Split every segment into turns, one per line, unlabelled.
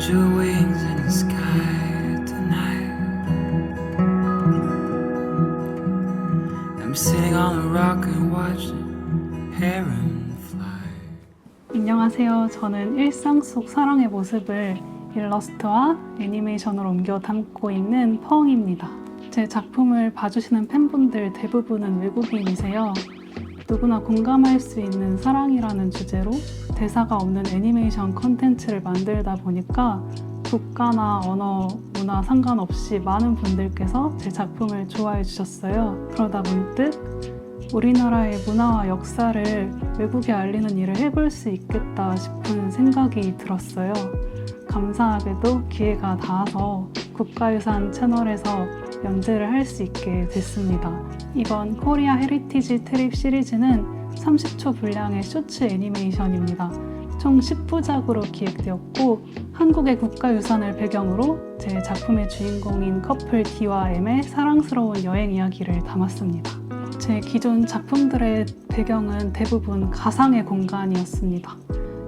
your wings in the sky tonight. I'm sitting on a rock and watching heron fly.
안녕하세요. 저는 일상 속 사랑의 모습을 일러스트와 애니메이션으로 옮겨 담고 있는 펑입니다. 제 작품을 봐주시는 팬분들 대부분은 외국인이세요. 누구나 공감할 수 있는 사랑이라는 주제로 대사가 없는 애니메이션 컨텐츠를 만들다 보니까 국가나 언어, 문화 상관없이 많은 분들께서 제 작품을 좋아해 주셨어요. 그러다 문득 우리나라의 문화와 역사를 외국에 알리는 일을 해볼 수 있겠다 싶은 생각이 들었어요. 감사하게도 기회가 닿아서 국가유산 채널에서 연재를 할 수 있게 됐습니다. 이번 코리아 헤리티지 트립 시리즈는 30초 분량의 쇼츠 애니메이션입니다. 총 10부작으로 기획되었고 한국의 국가유산을 배경으로 제 작품의 주인공인 커플 D와 M의 사랑스러운 여행 이야기를 담았습니다. 제 기존 작품들의 배경은 대부분 가상의 공간이었습니다.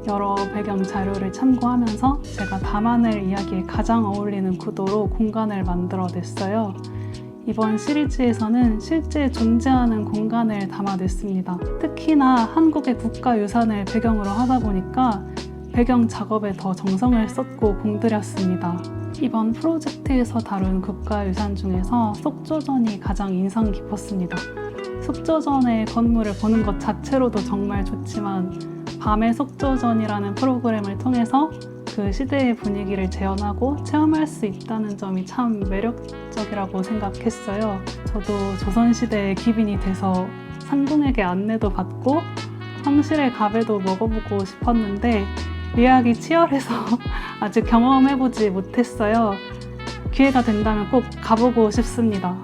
여러 배경 자료를 참고하면서 제가 담아낼 이야기에 가장 어울리는 구도로 공간을 만들어냈어요. 이번 시리즈에서는 실제 존재하는 공간을 담아냈습니다. 특히나 한국의 국가유산을 배경으로 하다 보니까 배경 작업에 더 정성을 쏟고 공들였습니다. 이번 프로젝트에서 다룬 국가유산 중에서 속조전이 가장 인상 깊었습니다. 속조전의 건물을 보는 것 자체로도 정말 좋지만 밤의 속조전이라는 프로그램을 통해서 그 시대의 분위기를 재현하고 체험할 수 있다는 점이 참 매력적이라고 생각했어요. 저도 조선시대의 귀빈이 돼서 상궁에게 안내도 받고 황실의 갑에도 먹어보고 싶었는데 예약이 치열해서 아직 경험해보지 못했어요. 기회가 된다면 꼭 가보고 싶습니다.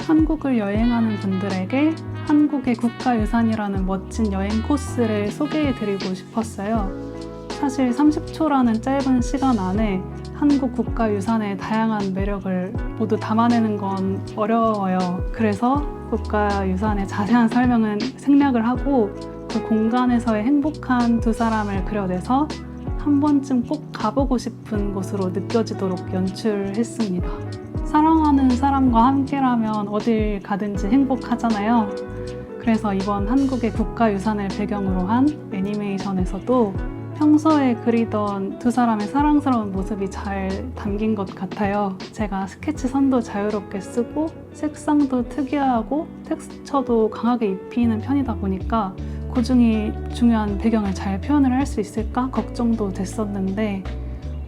한국을 여행하는 분들에게 한국의 국가유산이라는 멋진 여행 코스를 소개해드리고 싶었어요. 사실 30초라는 짧은 시간 안에 한국 국가유산의 다양한 매력을 모두 담아내는 건 어려워요. 그래서 국가유산의 자세한 설명은 생략을 하고 그 공간에서의 행복한 두 사람을 그려내서 한 번쯤 꼭 가보고 싶은 곳으로 느껴지도록 연출했습니다. 사랑하는 사람과 함께라면 어딜 가든지 행복하잖아요. 그래서 이번 한국의 국가유산을 배경으로 한 애니메이션에서도 평소에 그리던 두 사람의 사랑스러운 모습이 잘 담긴 것 같아요. 제가 스케치 선도 자유롭게 쓰고 색상도 특이하고 텍스처도 강하게 입히는 편이다 보니까 고중이 중요한 배경을 잘 표현을 할 수 있을까 걱정도 됐었는데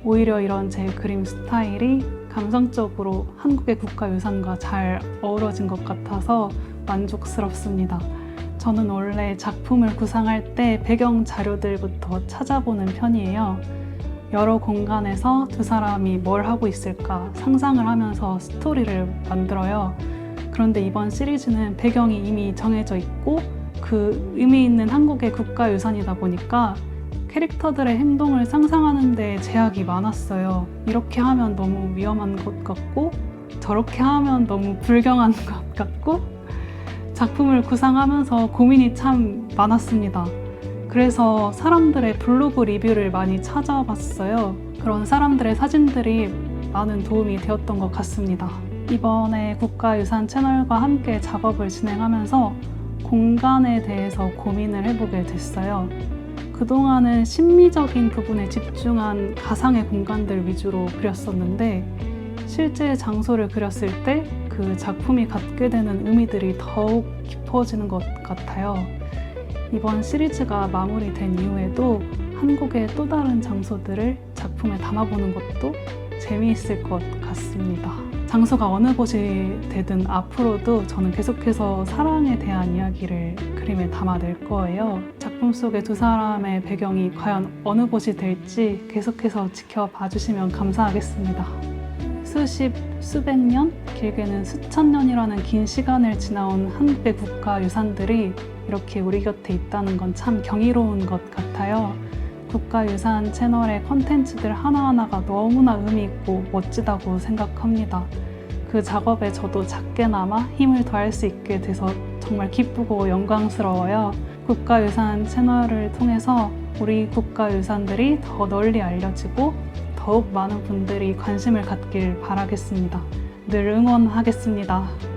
오히려 이런 제 그림 스타일이 감성적으로 한국의 국가유산과 잘 어우러진 것 같아서 만족스럽습니다. 저는 원래 작품을 구상할 때 배경 자료들부터 찾아보는 편이에요. 여러 공간에서 두 사람이 뭘 하고 있을까 상상을 하면서 스토리를 만들어요. 그런데 이번 시리즈는 배경이 이미 정해져 있고 그 의미 있는 한국의 국가유산이다 보니까 캐릭터들의 행동을 상상하는 데 제약이 많았어요. 이렇게 하면 너무 위험한 것 같고 저렇게 하면 너무 불경한 것 같고 작품을 구상하면서 고민이 참 많았습니다. 그래서 사람들의 블로그 리뷰를 많이 찾아봤어요. 그런 사람들의 사진들이 많은 도움이 되었던 것 같습니다. 이번에 국가유산 채널과 함께 작업을 진행하면서 공간에 대해서 고민을 해보게 됐어요. 그동안은 심미적인 부분에 집중한 가상의 공간들 위주로 그렸었는데 실제 장소를 그렸을 때 그 작품이 갖게 되는 의미들이 더욱 깊어지는 것 같아요. 이번 시리즈가 마무리된 이후에도 한국의 또 다른 장소들을 작품에 담아보는 것도 재미있을 것 같습니다. 장소가 어느 곳이 되든 앞으로도 저는 계속해서 사랑에 대한 이야기를 그림에 담아낼 거예요. 작품 속의 두 사람의 배경이 과연 어느 곳이 될지 계속해서 지켜봐 주시면 감사하겠습니다. 수십, 수백 년, 길게는 수천 년이라는 긴 시간을 지나온 한국의 국가유산들이 이렇게 우리 곁에 있다는 건 참 경이로운 것 같아요. 국가유산 채널의 컨텐츠들 하나하나가 너무나 의미 있고 멋지다고 생각합니다. 그 작업에 저도 작게나마 힘을 더할 수 있게 돼서 정말 기쁘고 영광스러워요. 국가유산 채널을 통해서 우리 국가유산들이 더 널리 알려지고 더욱 많은 분들이 관심을 갖길 바라겠습니다. 늘 응원하겠습니다.